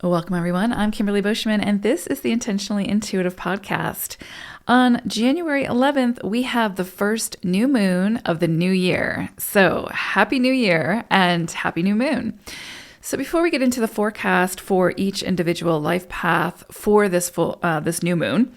Welcome, everyone. I'm Kimberly Bushman, and this is the Intentionally Intuitive Podcast. On January 11th, we have the first new moon of the new year. So happy new year and happy new moon. So before we get into the forecast for each individual life path for this new moon,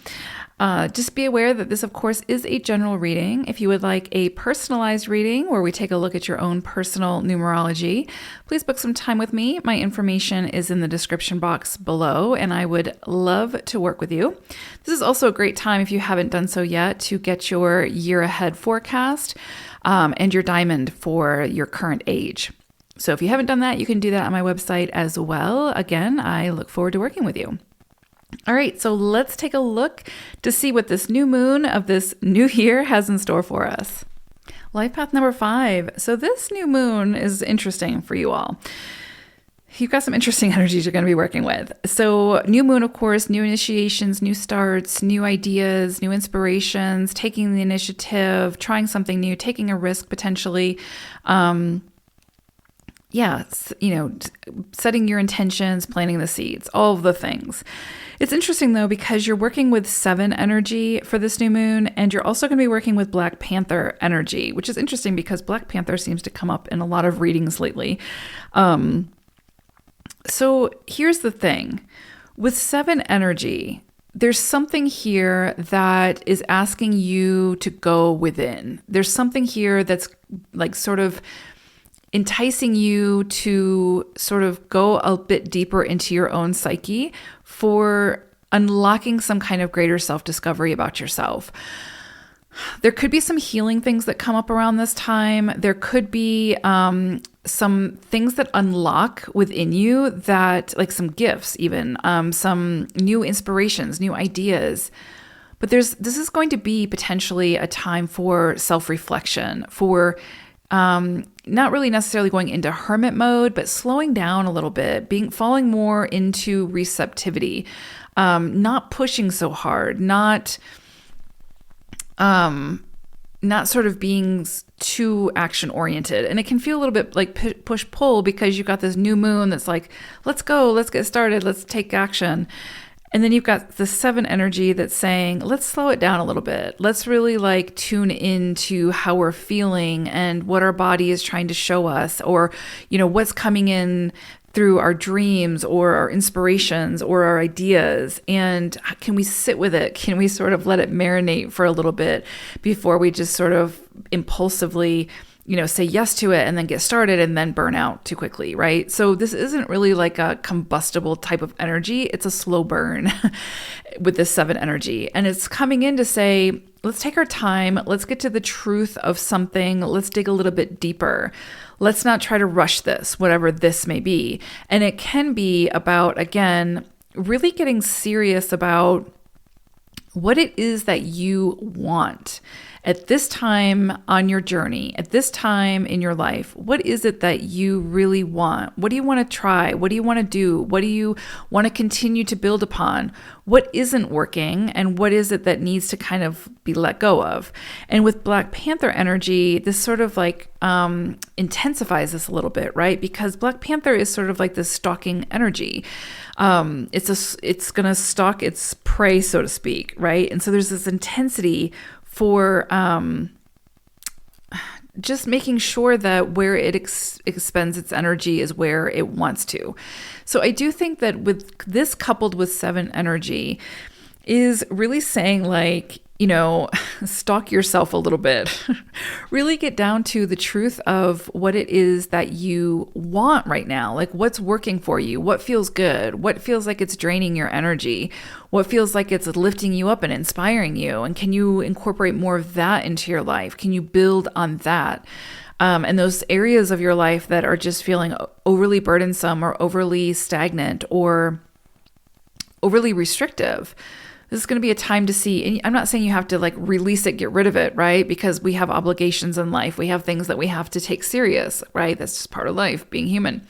just be aware that this, of course, is a general reading. If you would like a personalized reading where we take a look at your own personal numerology, please book some time with me. My information is in the description box below, and I would love to work with you. This is also a great time, if you haven't done so yet, to get your year ahead forecast and your diamond for your current age. So if you haven't done that, you can do that on my website as well. Again, I look forward to working with you. All right, so let's take a look to see what this new moon of this new year has in store for us. Life path number 5. So this new moon is interesting for you all. You've got some interesting energies you're going to be working with. So new moon, of course, new initiations, new starts, new ideas, new inspirations, taking the initiative, trying something new, taking a risk potentially. Setting your intentions, planting the seeds, all of the things. It's interesting though, because you're working with 7 energy for this new moon, and you're also going to be working with Black Panther energy, which is interesting because Black Panther seems to come up in a lot of readings lately. So here's the thing. With 7 energy, there's something here that is asking you to go within. There's something here that's like sort of enticing you to sort of go a bit deeper into your own psyche for unlocking some kind of greater self-discovery about yourself. There could be some healing things that come up around this time. There could be some things that unlock within you that, like some gifts even, some new inspirations, new ideas. But this is going to be potentially a time for self-reflection, for not really necessarily going into hermit mode, but slowing down a little bit, falling more into receptivity, not pushing so hard, not sort of being too action oriented. And it can feel a little bit like push pull because you've got this new moon that's like, let's go, let's get started, let's take action. And then you've got the 7 energy that's saying, let's slow it down a little bit. Let's really tune into how we're feeling and what our body is trying to show us, or, what's coming in through our dreams or our inspirations or our ideas. And can we sit with it? Can we sort of let it marinate for a little bit before we just sort of impulsively say yes to it and then get started and then burn out too quickly, right? So this isn't really like a combustible type of energy. It's a slow burn with this 7 energy. And it's coming in to say, let's take our time. Let's get to the truth of something. Let's dig a little bit deeper. Let's not try to rush this, whatever this may be. And it can be about, again, really getting serious about what it is that you want at this time on your journey, at this time in your life. What is it that you really want? What do you want to try? What do you want to do? What do you want to continue to build upon? What isn't working? And what is it that needs to kind of be let go of? And with Black Panther energy, this sort of intensifies this a little bit, right? Because Black Panther is sort of like this stalking energy. It's going to stalk its prey, so to speak, right? And so there's this intensity for just making sure that where it expends its energy is where it wants to. So I do think that with this coupled with 7 energy is really saying stalk yourself a little bit. Really get down to the truth of what it is that you want right now. Like what's working for you? What feels good? What feels like it's draining your energy? What feels like it's lifting you up and inspiring you? And can you incorporate more of that into your life? Can you build on that? And those areas of your life that are just feeling overly burdensome or overly stagnant or overly restrictive, this is going to be a time to see. And I'm not saying you have to release it, get rid of it, right? Because we have obligations in life. We have things that we have to take serious, right? That's just part of life, being human.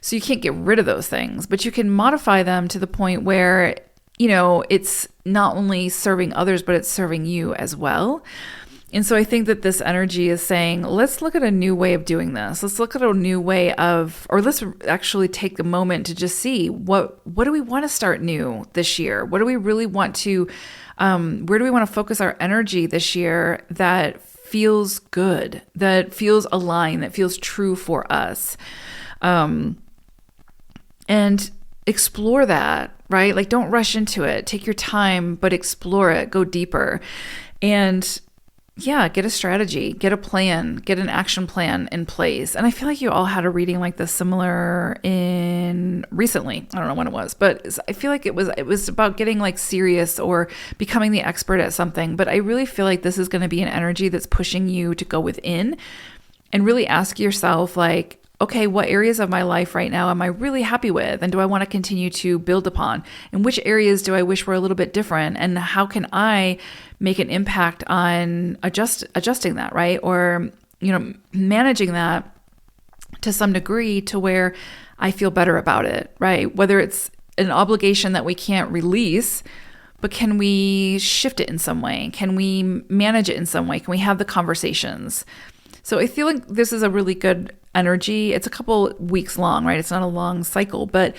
So you can't get rid of those things, but you can modify them to the point where, it's not only serving others, but it's serving you as well. And so I think that this energy is saying, let's look at a new way of doing this. Let's look at a new way of, or let's actually take a moment to just see what do we want to start new this year? What do we really want to, where do we want to focus our energy this year that feels good, that feels aligned, that feels true for us? And explore that, right? Like, don't rush into it. Take your time, but explore it, go deeper. And yeah, get a strategy, get a plan, get an action plan in place. And I feel like you all had a reading like this similar in recently. I don't know when it was, but I feel like it was about getting like serious or becoming the expert at something. But I really feel like this is going to be an energy that's pushing you to go within and really ask yourself, like, okay, what areas of my life right now am I really happy with? And do I want to continue to build upon? And which areas do I wish were a little bit different? And how can I make an impact on adjusting that, right? Or, managing that to some degree to where I feel better about it, right? Whether it's an obligation that we can't release, but can we shift it in some way? Can we manage it in some way? Can we have the conversations? So I feel like this is a really good energy. It's a couple weeks long, right? It's not a long cycle, but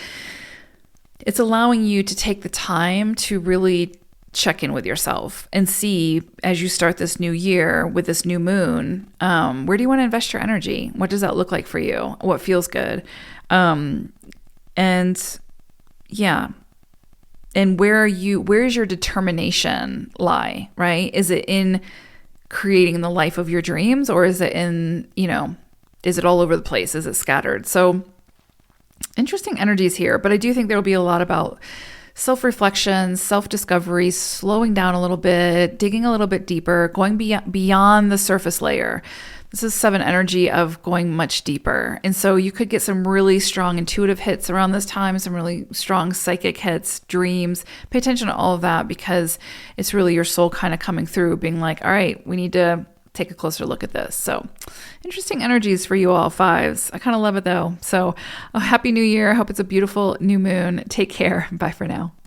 it's allowing you to take the time to really check in with yourself and see, as you start this new year with this new moon, where do you want to invest your energy? What does that look like for you? What feels good? And where is your determination lie, right? Is it in creating the life of your dreams, or is it in, is it all over the place? Is it scattered? So interesting energies here, but I do think there'll be a lot about self-reflection, self-discovery, slowing down a little bit, digging a little bit deeper, going beyond the surface layer. This is 7 energy of going much deeper. And so you could get some really strong intuitive hits around this time, some really strong psychic hits, dreams. Pay attention to all of that, because it's really your soul kind of coming through, being like, all right, we need to take a closer look at this. So interesting energies for you all, 5s. I kind of love it though. So happy new year. I hope it's a beautiful new moon. Take care. Bye for now.